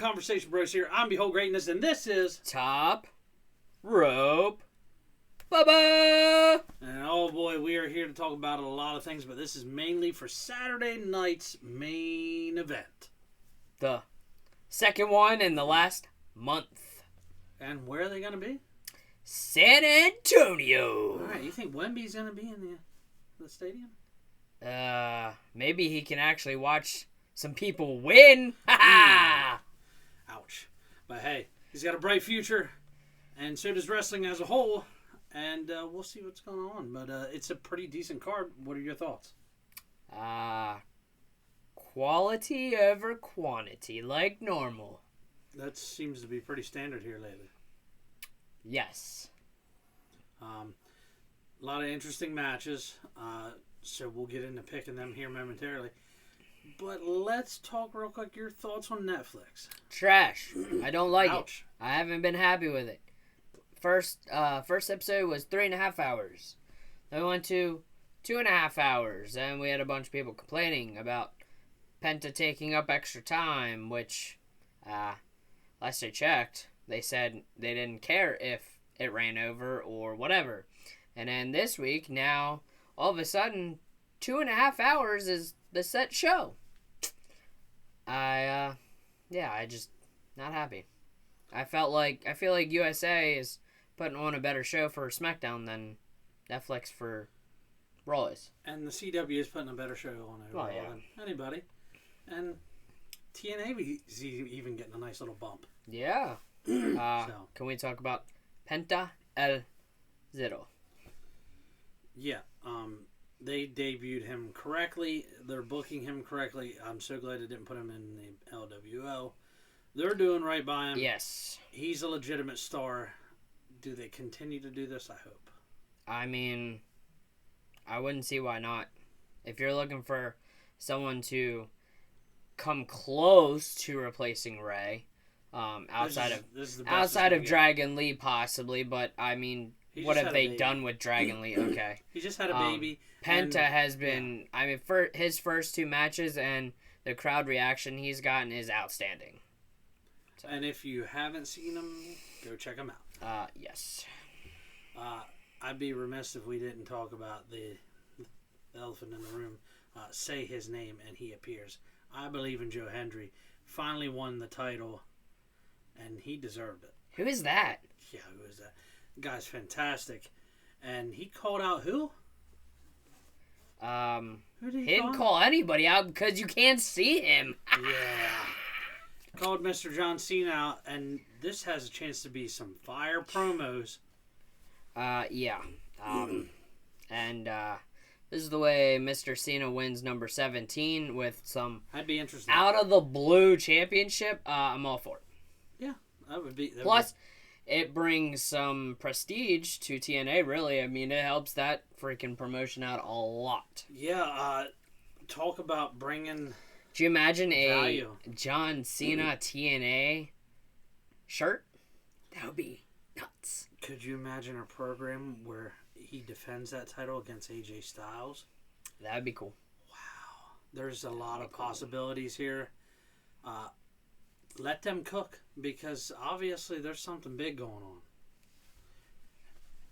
Conversation Bros here. I'm Behold Greatness, and this is Top Rope Bubba! And oh boy, we are here to talk about a lot of things, but this is mainly for Saturday night's main event. The second one in the last month. And where are they going to be? San Antonio! Alright, you think Wemby's going to be in the stadium? Maybe he can actually watch some people win. Ha Ouch. But hey, he's got a bright future, and so does wrestling as a whole, and we'll see what's going on. But it's a pretty decent card. What are your thoughts? Quality over quantity, like normal. That seems to be pretty standard here lately. Yes. A lot of interesting matches, so we'll get into picking them here momentarily. But let's talk real quick your thoughts on Netflix. Trash. I don't like Ouch. it. I haven't been happy with it. First episode was 3.5 hours. Then we went to 2.5 hours, and we had a bunch of people complaining about Penta taking up extra time, which, last I checked, they said they didn't care if it ran over or whatever. And then this week, now, all of a sudden, 2.5 hours is the set show. I just not happy. I feel like USA is putting on a better show for SmackDown than Netflix for Raw is. And the CW is putting a better show on overall than anybody. And TNA is even getting a nice little bump. Yeah. Can we talk about Penta El Zero? Yeah. They debuted him correctly. They're booking him correctly. I'm so glad they didn't put him in the LWO. They're doing right by him. Yes. He's a legitimate star. Do they continue to do this? I hope. I mean, I wouldn't see why not. If you're looking for someone to come close to replacing Ray, outside of Dragon Lee possibly, but I mean, what have they done with Dragon Lee? Okay. He just had a baby. Penta has been, I mean, for his first two matches and the crowd reaction he's gotten is outstanding. So. And if you haven't seen him, go check him out. Yes. I'd be remiss if we didn't talk about the elephant in the room. Say his name and he appears. I believe in Joe Hendry. Finally won the title, and he deserved it. Who is that? Yeah, who is that? The guy's fantastic. And he called out who? Who did he didn't call anybody out because you can't see him. Yeah. Called Mr. John Cena out, and this has a chance to be some fire promos. Yeah. And this is the way Mr. Cena wins number 17 with some I'd be interested. Out of the blue championship. I'm all for it. Yeah, that would be. Plus, it brings some prestige to TNA, really. I mean, it helps that freaking promotion out a lot. Yeah, talk about bringing... Do you imagine value. A John Cena TNA shirt? That would be nuts. Could you imagine a program where he defends that title against AJ Styles? That would be cool. Wow. There's a lot of possibilities here. Let them cook, because obviously there's something big going on.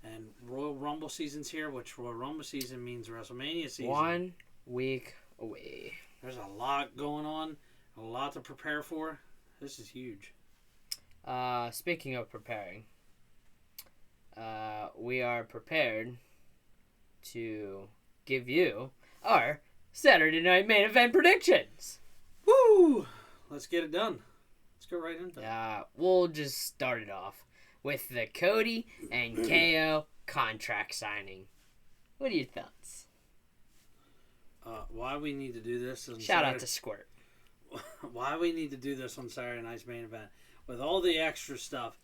And Royal Rumble season's here, which Royal Rumble season means WrestleMania season. 1 week away. There's a lot going on, a lot to prepare for. This is huge. Speaking of preparing, we are prepared to give you our Saturday Night Main Event predictions. Woo! Let's get it done. Let's go right into it. We'll just start it off with the Cody and KO contract signing. What are your thoughts? Why we need to do this? Shout out to Squirt. Why we need to do this on Saturday Night's Main Event with all the extra stuff,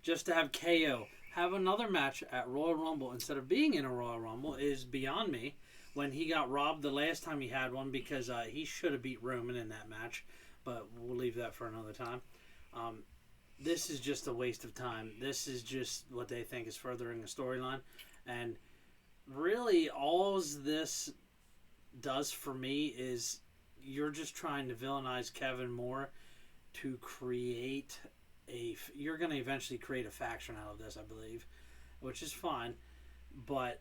just to have KO have another match at Royal Rumble instead of being in a Royal Rumble is beyond me. When he got robbed the last time he had one, because he should have beat Roman in that match, but we'll leave that for another time. This is just a waste of time. This is just what they think is furthering the storyline, and really all this does for me is you're just trying to villainize Kevin more to create you're going to eventually create a faction out of this, I believe, which is fine, but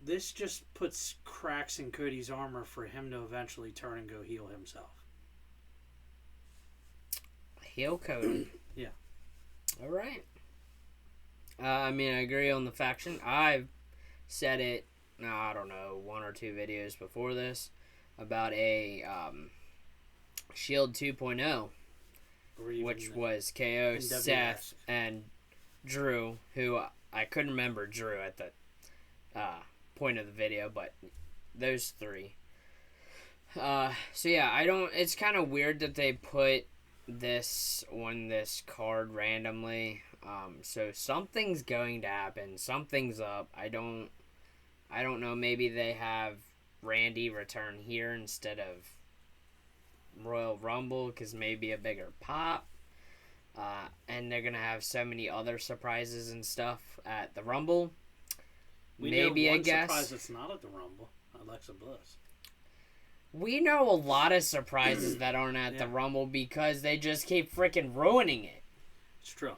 this just puts cracks in Cody's armor for him to eventually turn and go heel himself. Heel Cody. Yeah. All right. I mean, I agree on the faction. I've said it, I don't know, 1 or 2 videos before this about a Shield 2.0, which was KO, Seth, and Drew, who I couldn't remember Drew at the point of the video, but those 3. So yeah, it's kind of weird that they put this on this card randomly. So something's going to happen. Something's up. I don't know. Maybe they have Randy return here instead of Royal Rumble because maybe a bigger pop. And they're gonna have so many other surprises and stuff at the Rumble. Maybe I guess surprise that's not at the Rumble. Alexa Bliss. We know a lot of surprises that aren't at the Rumble because they just keep freaking ruining it. It's true.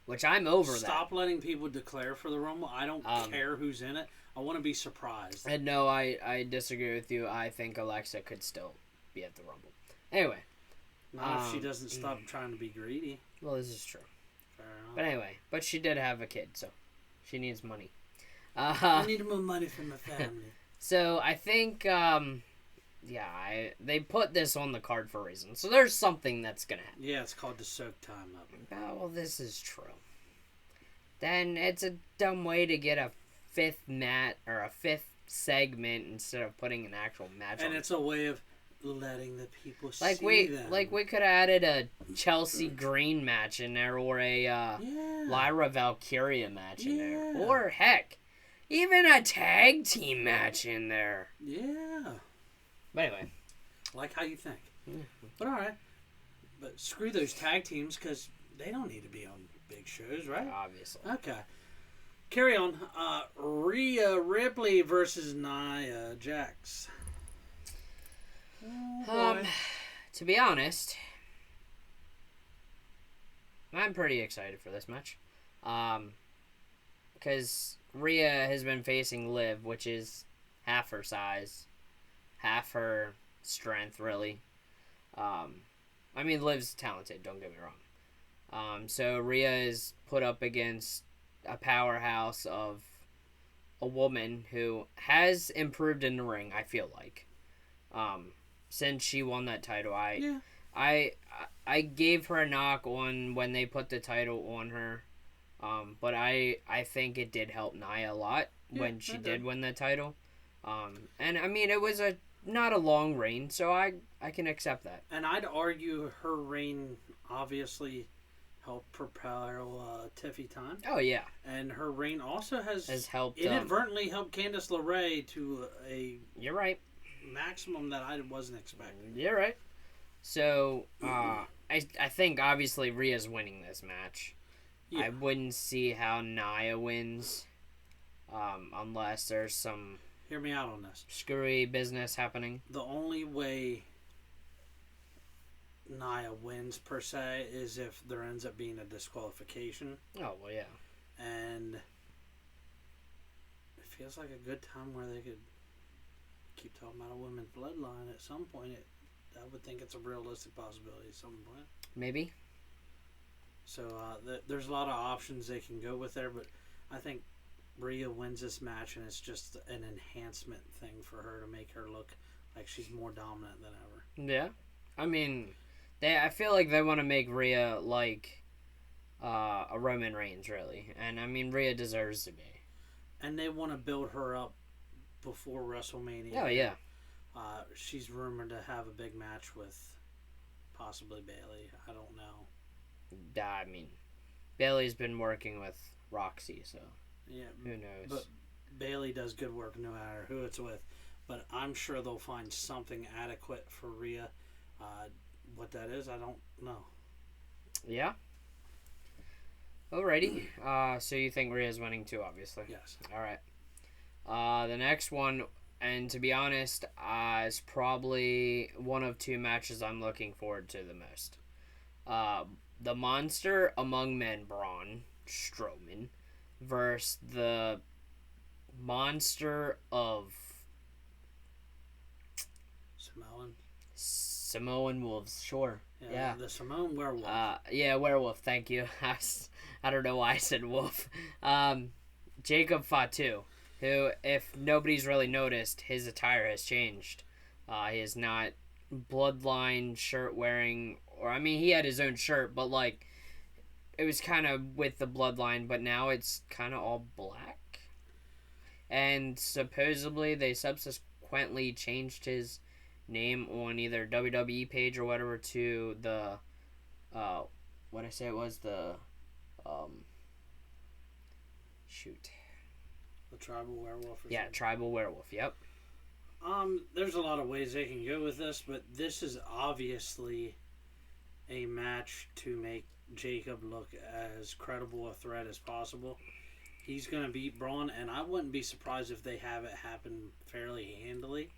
Which I'm over. Stop letting people declare for the Rumble. I don't care who's in it. I want to be surprised. And no, I disagree with you. I think Alexa could still be at the Rumble. Anyway. Not if she doesn't stop trying to be greedy. Well, this is true. Fair enough. But anyway, but she did have a kid, so she needs money. I need more money for my family. So I think, they put this on the card for a reason. So there's something that's going to happen. Yeah, it's called to soak time up. Oh, well, this is true. Then it's a dumb way to get a 5th segment instead of putting an actual match on. And it's a way of letting the people see them. Like we could have added a Chelsea Green match in there or a Lyra Valkyria match in there. Or, heck, even a tag team match in there. Yeah. But anyway. Like how you think. But all right. But screw those tag teams because they don't need to be on big shows, right? Obviously. Okay. Carry on. Ria Ripley versus Nia Jax. To be honest, I'm pretty excited for this match. Because Rhea has been facing Liv, which is half her size, half her strength, really. I mean, Liv's talented, don't get me wrong. So Rhea is put up against a powerhouse of a woman who has improved in the ring, I feel like. Since she won that title, I gave her a knock on when they put the title on her, but I think it did help Nia a lot when she did win the title, and I mean it was not a long reign, so I can accept that. And I'd argue her reign obviously helped propel Tiffy time. Oh yeah, and her reign also has helped inadvertently helped Candice LeRae to a. You're right. Maximum that I wasn't expecting. You're right. So, I think obviously Rhea's winning this match. Yeah. I wouldn't see how Nia wins, unless there's some. Hear me out on this. Screwy business happening. The only way Nia wins per se is if there ends up being a disqualification. Oh well, yeah. And it feels like a good time where they could keep talking about a women's bloodline at some point. I would think it's a realistic possibility at some point. Maybe. So there's a lot of options they can go with there, but I think Rhea wins this match, and it's just an enhancement thing for her to make her look like she's more dominant than ever. Yeah, I mean, I feel like they want to make Rhea like a Roman Reigns, really, and I mean Rhea deserves to be. And they want to build her up before WrestleMania. Oh, yeah. She's rumored to have a big match with possibly Bayley. I don't know. I mean, Bayley's been working with Roxy, so yeah, who knows? But Bayley does good work no matter who it's with. But I'm sure they'll find something adequate for Rhea. What that is, I don't know. Yeah. Alrighty. So you think Rhea's winning too, obviously? Yes. All right. The next one, and to be honest, is probably one of 2 matches I'm looking forward to the most. the monster among men, Braun Strowman, versus the monster of Samoan wolves. Sure. Yeah. The Samoan werewolf. Yeah, werewolf. Thank you. I don't know why I said wolf. Jacob Fatu, who, if nobody's really noticed, his attire has changed. He is not bloodline shirt wearing, or I mean, he had his own shirt, but like, it was kind of with the bloodline, but now it's kind of all black. And supposedly they subsequently changed his name on either WWE page or whatever to the, what I say it was, the, shoot. The tribal werewolf. Yeah, tribal werewolf. Yep. There's a lot of ways they can go with this, but this is obviously a match to make Jacob look as credible a threat as possible. He's going to beat Braun, and I wouldn't be surprised if they have it happen fairly handily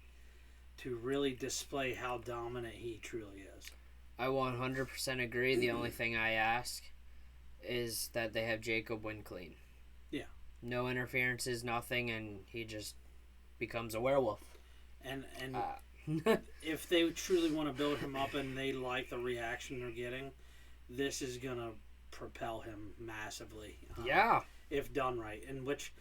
to really display how dominant he truly is. I 100% agree. The only thing I ask is that they have Jacob win clean. Yeah. No interferences, nothing, and he just becomes a werewolf. And if they truly want to build him up and they like the reaction they're getting, this is going to propel him massively. Yeah. If done right. In which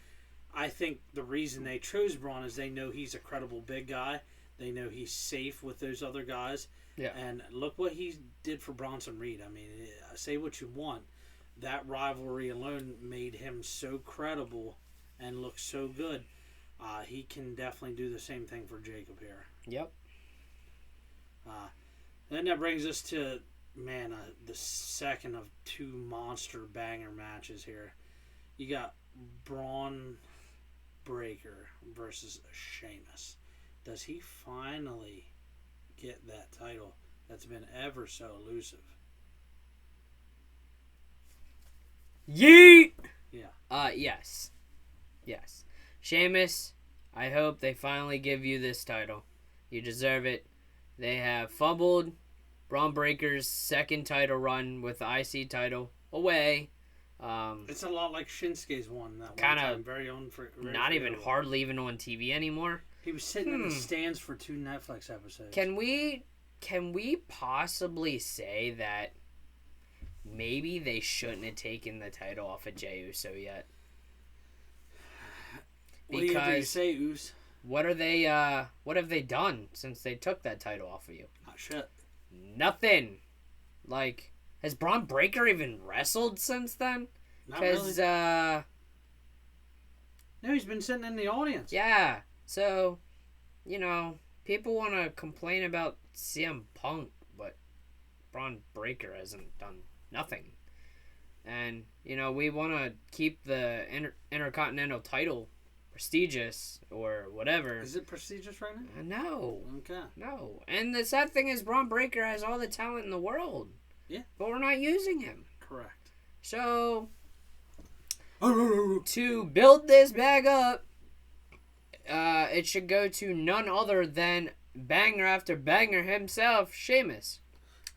I think the reason they chose Braun is they know he's a credible big guy. They know he's safe with those other guys. Yeah. And look what he did for Bronson Reed. I mean, say what you want. That rivalry alone made him so credible and look so good. He can definitely do the same thing for Jacob here. Yep. Then that brings us to, the second of two monster banger matches here. You got Braun Breaker versus Sheamus. Does he finally get that title that's been ever so elusive? Yeet! Yeah. Yes. Yes. Sheamus, I hope they finally give you this title. You deserve it. They have fumbled Braun Breaker's second title run with the IC title away. It's a lot like Shinsuke's one that kind one time. of Very not even hardly even on TV anymore. He was sitting in the stands for 2 Netflix episodes. Can we possibly say that maybe they shouldn't have taken the title off of Jey Uso yet? Because what do you say, Us? What have they done since they took that title off of you? Oh, shit. Nothing. Like, has Braun Breaker even wrestled since then? Not really. No, he's been sitting in the audience. Yeah. So, people want to complain about CM Punk, but Braun Breaker hasn't done nothing. And, we want to keep the Intercontinental title prestigious or whatever. Is it prestigious right now? No. Okay. No. And the sad thing is Braun Breaker has all the talent in the world. Yeah. But we're not using him. Correct. So, to build this bag up, it should go to none other than banger after banger himself, Sheamus.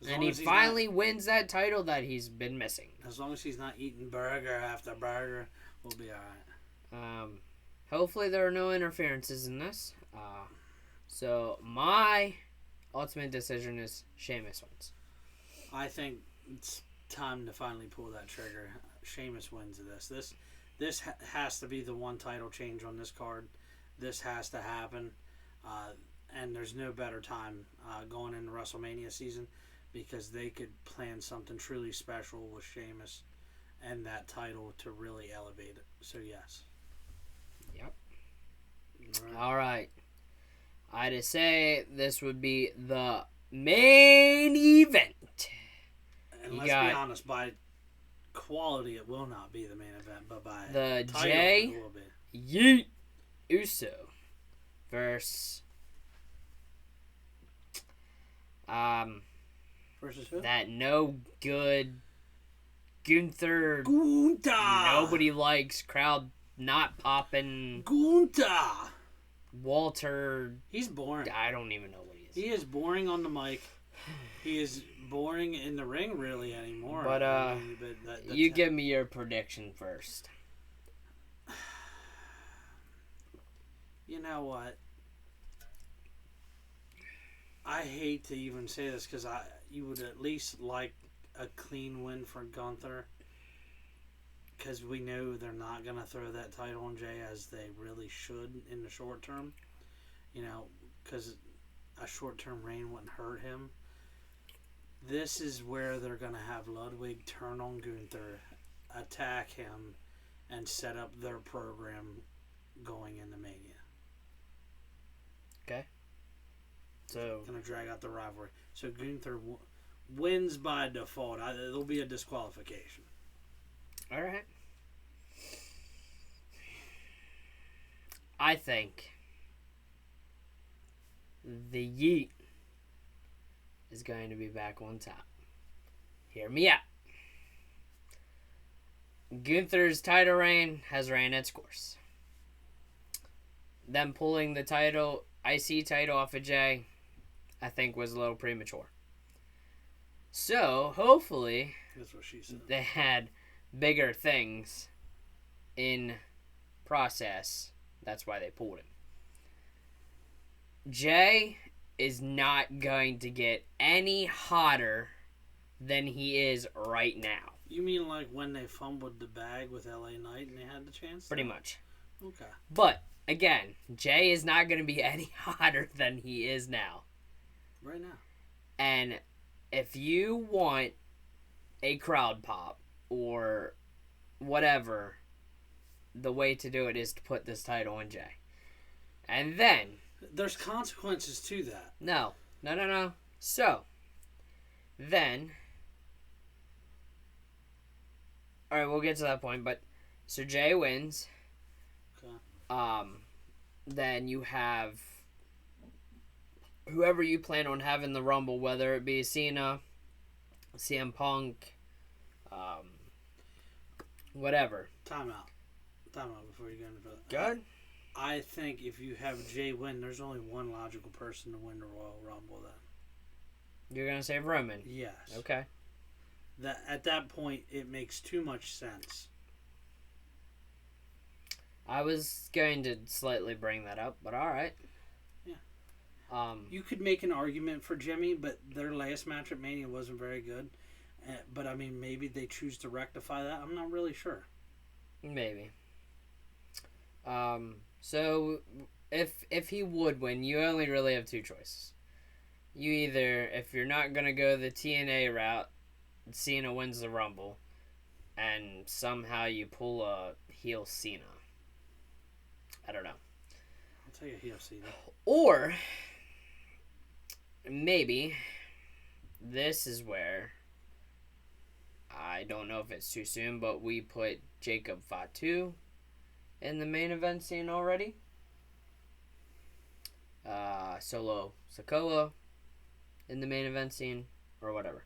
And he finally wins that title that he's been missing. As long as he's not eating burger after burger, we'll be alright. Hopefully there are no interferences in this. So my ultimate decision is Sheamus wins. I think it's time to finally pull that trigger. Sheamus wins this. This has to be the one title change on this card. This has to happen. And there's no better time going into WrestleMania season because they could plan something truly special with Sheamus and that title to really elevate it. So, yes. Yep. All right. I'd say this would be the main event. And let's be honest, by quality, it will not be the main event, but by the title, Jey it will be. Yeet Uso versus versus who? That no good Gunther. Nobody likes, crowd not popping. Gunther. Walter. He's boring. I don't even know what he is. He is boring on the mic. he is boring in the ring really anymore. But you give me your prediction first. You know what? I hate to even say this because you would at least like a clean win for Gunther, because we know they're not going to throw that title on Jey as they really should in the short term. You know, because a short-term reign wouldn't hurt him. This is where they're going to have Ludwig turn on Gunther, attack him, and set up their program going into Mania. Okay. So Going to drag out the rivalry. So Gunther wins by default. There'll be a disqualification. All right. I think the Yeet is going to be back on top. Hear me out. Gunther's title reign has ran its course. Them pulling the title, IC title off of Jey, I think was a little premature. So, hopefully, that's what she said. They had bigger things in process. That's why they pulled him. Jey is not going to get any hotter than he is right now. You mean like when they fumbled the bag with LA Knight and they had the chance? Pretty much. Okay. But, again, Jey is not going to be any hotter than he is now. Right now. And if you want a crowd pop or whatever, the way to do it is to put this title on Jey. And then... there's consequences to that. No. So, then... alright, we'll get to that point, but... so Jey wins. Okay. Then you have... whoever you plan on having the Rumble, whether it be Cena, CM Punk, whatever. Time out before you go into that. Good. I think if you have Jey win, there's only one logical person to win the Royal Rumble then. You're going to say Roman? Yes. Okay. At that point, it makes too much sense. I was going to slightly bring that up, but alright. Yeah. You could make an argument for Jimmy, but their last match at Mania wasn't very good. But, I mean, maybe they choose to rectify that. I'm not really sure. Maybe. So, if he would win, you only really have two choices. You either, if you're not going to go the TNA route, Cena wins the Rumble, and somehow you pull a heel Cena. I don't know. I'll tell you heel Cena. Or, maybe, this is where, I don't know if it's too soon, but we put Jacob Fatu in the main event scene already. Solo Sikoa in the main event scene, or whatever.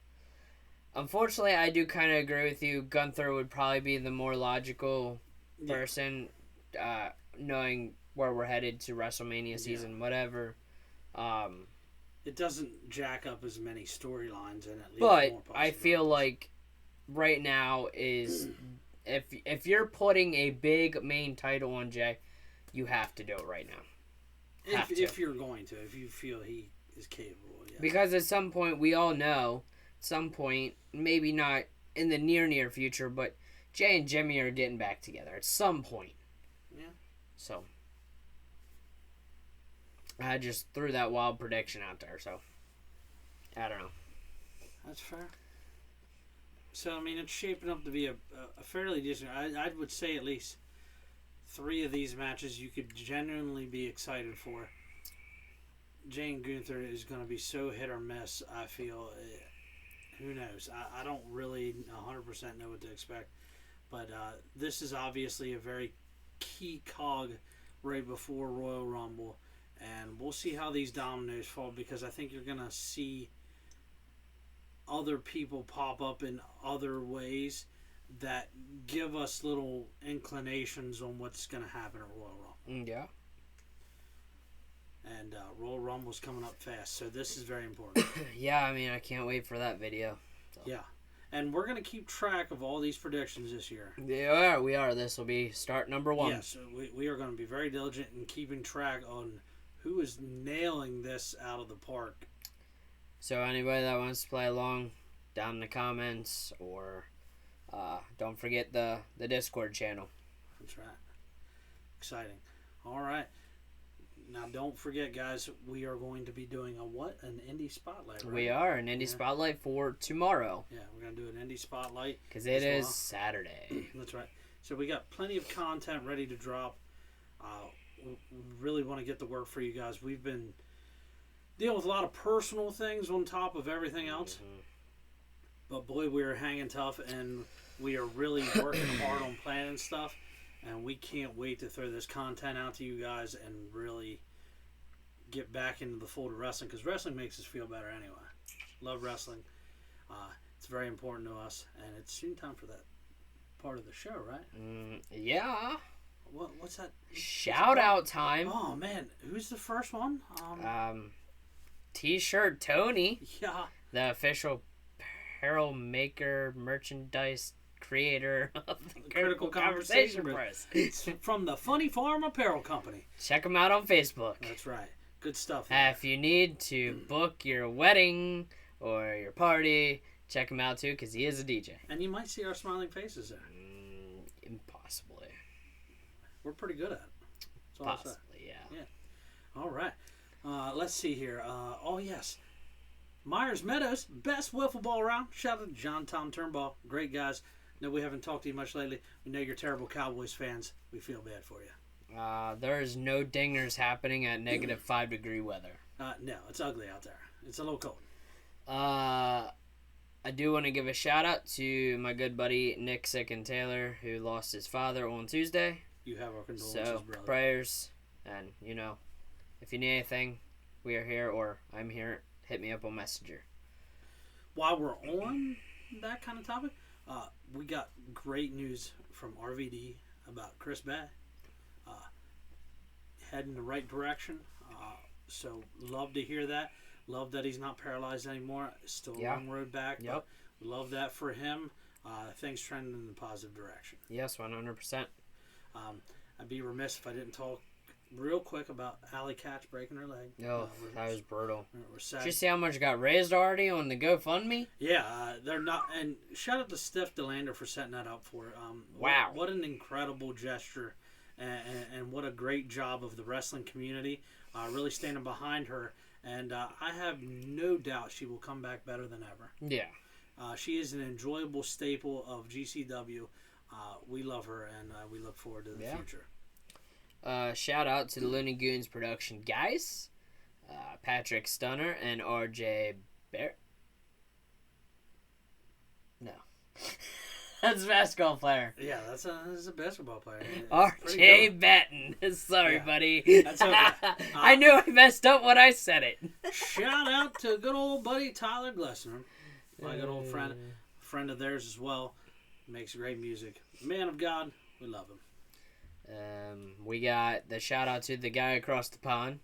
Unfortunately, I do kind of agree with you. Gunther would probably be the more logical person, knowing where we're headed to WrestleMania season, whatever. It doesn't jack up as many storylines and at least but more I feel like right now is if you're putting a big main title on Jey, you have to do it right now. If you're going to, if you feel he is capable, yeah. Because at some point, we all know, at some point, maybe not in the near future, but Jey and Jimmy are getting back together at some point. Yeah. So, I just threw that wild prediction out there, so, I don't know. That's fair. So, I mean, it's shaping up to be a fairly decent... I would say at least 3 of these matches you could genuinely be excited for. Jey and Gunther is going to be so hit or miss, I feel. Who knows? I don't really 100% know what to expect. But this is obviously a very key cog right before Royal Rumble. And we'll see how these dominoes fall, because I think you're going to see other people pop up in other ways that give us little inclinations on what's going to happen at Royal Rumble. Yeah. And Royal Rumble's coming up fast, so this is very important. Yeah, I mean, I can't wait for that video. So. Yeah. And we're going to keep track of all these predictions this year. Yeah, we are. This will be start number 1. Yes, we are going to be very diligent in keeping track on who is nailing this out of the park. So anybody that wants to play along, down in the comments, or don't forget the Discord channel. That's right. Exciting. All right. Now, don't forget, guys, we are going to be doing an indie spotlight, right? We are, an indie spotlight for tomorrow. Yeah, we're going to do an indie spotlight. Because it is Saturday. That's right. So we got plenty of content ready to drop. We really want to get the work for you guys. We've been dealing with a lot of personal things on top of everything else. Mm-hmm. But, boy, we are hanging tough, and we are really working hard on planning stuff. And we can't wait to throw this content out to you guys and really get back into the fold of wrestling, because wrestling makes us feel better anyway. Love wrestling. It's very important to us, and it's soon time for that part of the show, right? Yeah. What's that? Shout out time. Oh, man. Who's the first one? T-shirt Tony. Yeah. The official apparel maker, merchandise creator of the Critical Conversation Press. It's from the Funny Farm Apparel Company. Check them out on Facebook. That's right. Good stuff. If you need to book your wedding or your party, check him out too, because he is a DJ. And you might see our smiling faces there. Impossibly. We're pretty good at it. Possibly, yeah. All right. Let's see here. Oh, yes. Myers Meadows, best wiffle ball around. Shout out to John Tom Turnbull. Great guys. No, we haven't talked to you much lately. We know you're terrible Cowboys fans. We feel bad for you. There is no dingers happening at negative 5-degree weather. No, it's ugly out there. It's a little cold. I do want to give a shout out to my good buddy Nick Sick and Taylor, who lost his father on Tuesday. You have our condolences, so, brother. Prayers, and if you need anything, we are here, or I'm here. Hit me up on Messenger. While we're on that kind of topic, we got great news from RVD about Chris Bay. Heading the right direction. So love to hear that. Love that he's not paralyzed anymore. Still a long road back. Yep. But love that for him. Things trending in the positive direction. Yes, 100%. I'd be remiss if I didn't talk real quick about Allie Katch breaking her leg. Oh, that was brutal. Sad. Did you see how much got raised already on the GoFundMe? Yeah, they're not. And shout out to Steph DeLander for setting that up for her. Wow. What an incredible gesture, and what a great job of the wrestling community really standing behind her. And I have no doubt she will come back better than ever. Yeah. She is an enjoyable staple of GCW. We love her, and we look forward to the future. Shout out to the Looney Goons production guys, Patrick Stunner and RJ Bear. No, that's a basketball player. Yeah, that's a basketball player. RJ Batten. Sorry, buddy. That's okay. I knew I messed up when I said it. Shout out to good old buddy Tyler Glessner, my good old friend of theirs as well. Makes great music. Man of God, we love him. We got the shout out to the guy across the pond.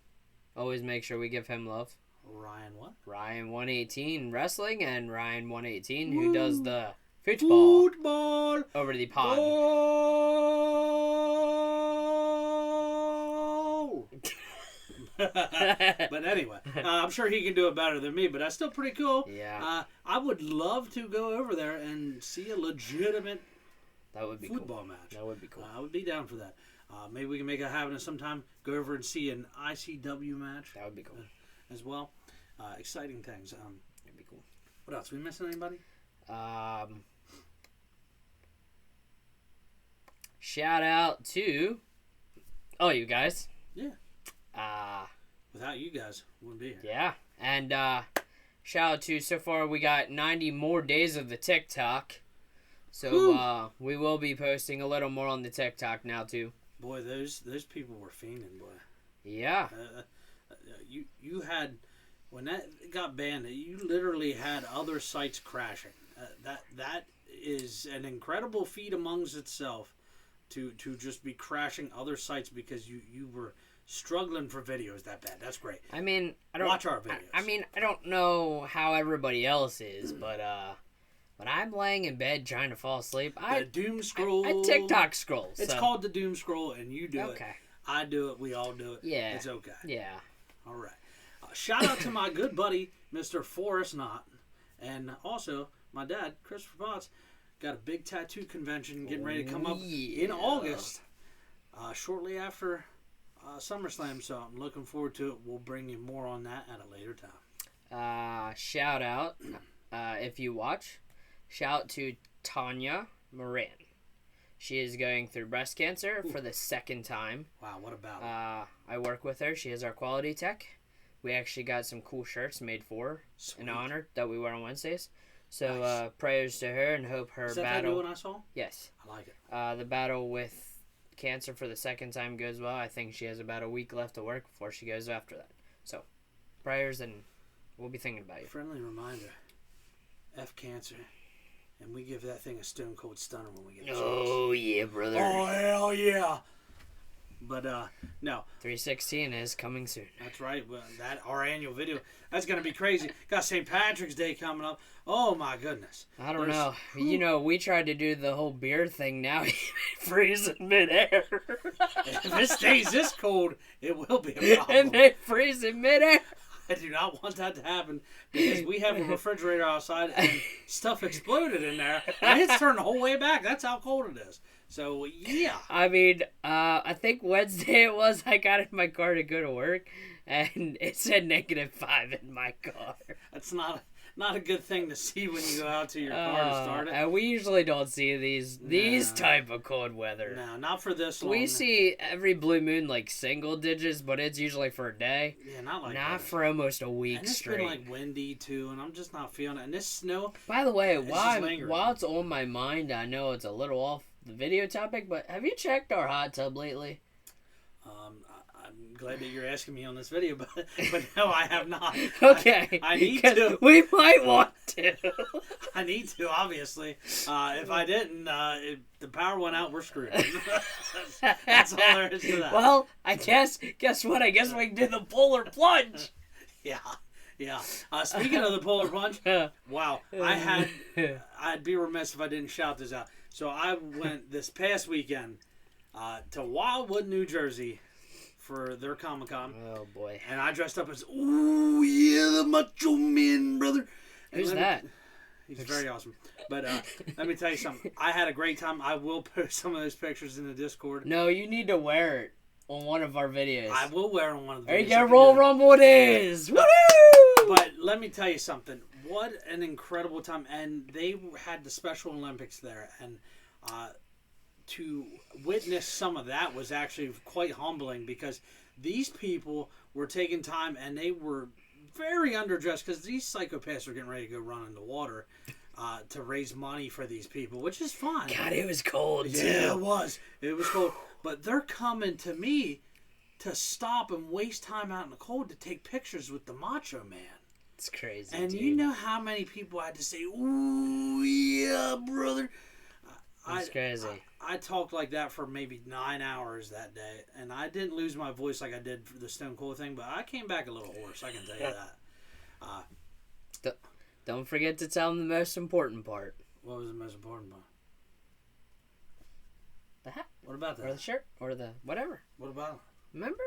Always make sure we give him love. Ryan what? Ryan 118 Wrestling and Ryan 118 who does the football over the pond. But anyway, I'm sure he can do it better than me, but that's still pretty cool. Yeah. I would love to go over there and see a legitimate football cool. match. That would be cool. I would be down for that. Maybe we can make it happen sometime. Go over and see an ICW match. That would be cool. As well. Exciting things. That'd be cool. What else? We missing anybody? Shout out to you guys. Yeah. Without you guys, wouldn't be here. Yeah. And shout out to, so far we got 90 more days of the TikTok. So we will be posting a little more on the TikTok now too. Boy, those people were fiending, boy. Yeah. You had, when that got banned, you literally had other sites crashing. That is an incredible feat amongst itself. to just be crashing other sites because you were struggling for videos that bad. That's great. I mean, I don't watch our videos. I don't know how everybody else is, but when I'm laying in bed trying to fall asleep, the doom scroll. I TikTok scroll. It's called the doom scroll, and you do it. Okay. I do it. We all do it. Yeah. It's okay. Yeah. All right. Shout out to my good buddy, Mr. Forrest Knott, and also my dad, Christopher Potts. Got a big tattoo convention getting ready to come up in August, shortly after SummerSlam. So I'm looking forward to it. We'll bring you more on that at a later time. Shout out, if you watch, shout out to Tanya Moran. She is going through breast cancer for the second time. Wow, what about it? I work with her. She is our quality tech. We actually got some cool shirts made for her in honor that we wear on Wednesdays. So Nice. Prayers to her and hope her Is that battle. the new one I saw? Yes. I like it. The battle with cancer for the second time goes well. I think she has about a week left to work before she goes after that. So, prayers, and we'll be thinking about you. Friendly reminder. F cancer. And we give that thing a stone cold stunner when we get a chance. Oh, yeah, brother. Oh, hell yeah. But, no. 316 is coming soon. That's right. Well, our annual video, that's going to be crazy. Got St. Patrick's Day coming up. Oh, my goodness. I don't know. You know, we tried to do the whole beer thing. Now he freeze in midair. If it stays this cold, it will be a problem. And they freeze in midair. I do not want that to happen because we have a refrigerator outside and stuff exploded in there. And it's turned the whole way back. That's how cold it is. So, yeah. I mean, I think Wednesday it was, I got in my car to go to work, and it said -5 in my car. That's not a good thing to see when you go out to your car to start it. And we usually don't see these type of cold weather. No, not for this long. We see every blue moon like single digits, but it's usually for a day. Yeah, not like Not that. for almost a week And it's straight. been like windy too, and I'm just not feeling it. And this snow, By the way, just while lingering. it's on my mind, I know it's a little off the video topic, but have you checked our hot tub lately? I'm glad that you're asking me on this video, but no, I have not. Okay. I need 'cause to. We might want to. I need to, obviously. If I didn't, if the power went out, we're screwed. That's all there is to that. Well, guess what? I guess we can do the polar plunge. Yeah. Speaking of the polar plunge, wow, I'd be remiss if I didn't shout this out. So I went this past weekend to Wildwood, New Jersey for their Comic-Con. Oh, boy. And I dressed up as, ooh, yeah, the Macho Man, brother. And Who's that? He's very awesome. But let me tell you something. I had a great time. I will post some of those pictures in the Discord. No, you need to wear it on one of our videos. I will wear on one of the videos. There you go, Royal Rumble it is! Woo! But let me tell you something. What an incredible time. And they had the Special Olympics there. And to witness some of that was actually quite humbling because these people were taking time and they were very underdressed because these psychopaths are getting ready to go run in the water to raise money for these people, which is fine. God, it was cold, too. Yeah, it was. It was cold. But they're coming to me to stop and waste time out in the cold to take pictures with the Macho Man. It's crazy, And dude. you know how many people had to say, ooh, yeah, brother. It's crazy. I talked like that for maybe 9 hours that day, and I didn't lose my voice like I did for the Stone Cold thing, but I came back a little hoarse, I can tell you that. Don't forget to tell them the most important part. What was the most important part? The hat. What about that? Or the shirt. Or the whatever. What about it? Remember?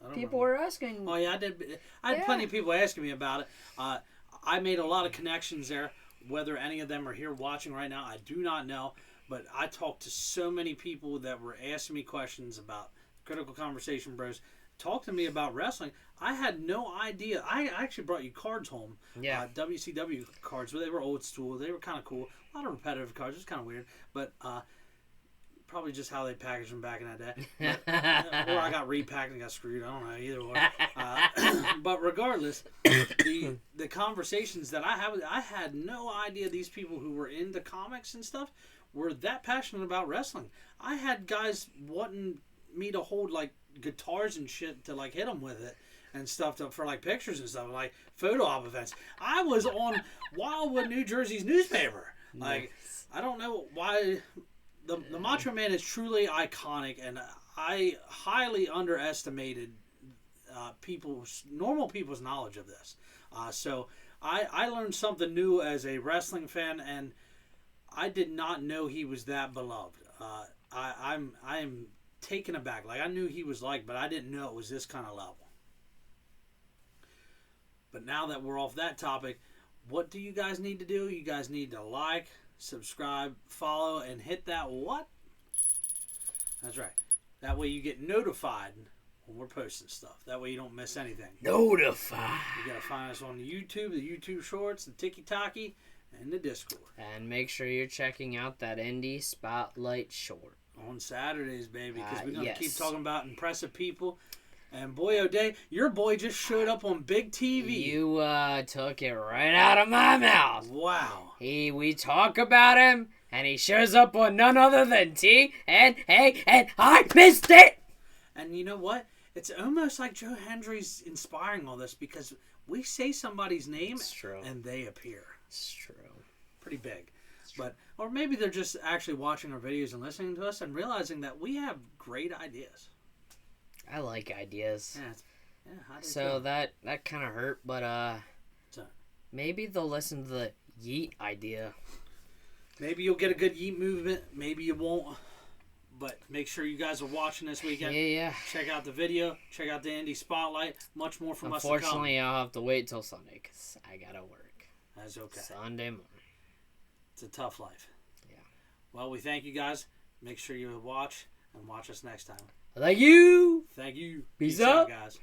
I don't People remember. were asking. Oh, yeah, I did. I had plenty of people asking me about it. I made a lot of connections there. Whether any of them are here watching right now, I do not know. But I talked to so many people that were asking me questions about Critical Conversation Bros. Talk to me about wrestling. I had no idea. I actually brought you cards home. Yeah. WCW cards. They were old school. They were kind of cool. A lot of repetitive cards. It was kind of weird. But probably just how they packaged them back in that day. But, or I got repacked and got screwed. I don't know. Either way. But regardless, the conversations that I had no idea these people who were into comics and stuff were that passionate about wrestling. I had guys wanting me to hold like guitars and shit to like hit them with it and stuff for like pictures and stuff, like photo op events. I was on Wildwood, New Jersey's newspaper. Like, I don't know why the Macho Man is truly iconic, and I highly underestimated normal people's knowledge of this. So I learned something new as a wrestling fan, and I did not know he was that beloved. I am taken aback. Like, I knew he was liked, but I didn't know it was this kind of level. But now that we're off that topic, what do you guys need to do? You guys need to like, subscribe, follow, and hit that what? That's right. That way you get notified when we're posting stuff. That way you don't miss anything. Notified. You got to find us on the YouTube Shorts, the TikTok, and the Discord. And make sure you're checking out that Indie Spotlight short. On Saturdays, baby, because we're going to yes. keep talking about impressive people. And boy, oh day, your boy just showed up on big TV. You took it right out of my mouth. Wow. We talk about him, and he shows up on none other than TNA, and I missed it. And you know what? It's almost like Joe Hendry's inspiring all this, because we say somebody's name and they appear. It's true. Pretty big. Or maybe they're just actually watching our videos and listening to us and realizing that we have great ideas. I like ideas. Yeah. So that kind of hurt, but maybe they'll listen to the yeet idea. Maybe you'll get a good yeet movement. Maybe you won't. But make sure you guys are watching this weekend. Yeah. Check out the video. Check out the Indie Spotlight. Much more from us to come. Unfortunately, I'll have to wait till Sunday because I gotta work. That's okay. Sunday morning. It's a tough life. Yeah. Well, we thank you guys. Make sure you watch and watch us next time. Thank you. Thank you. Peace out, out. guys.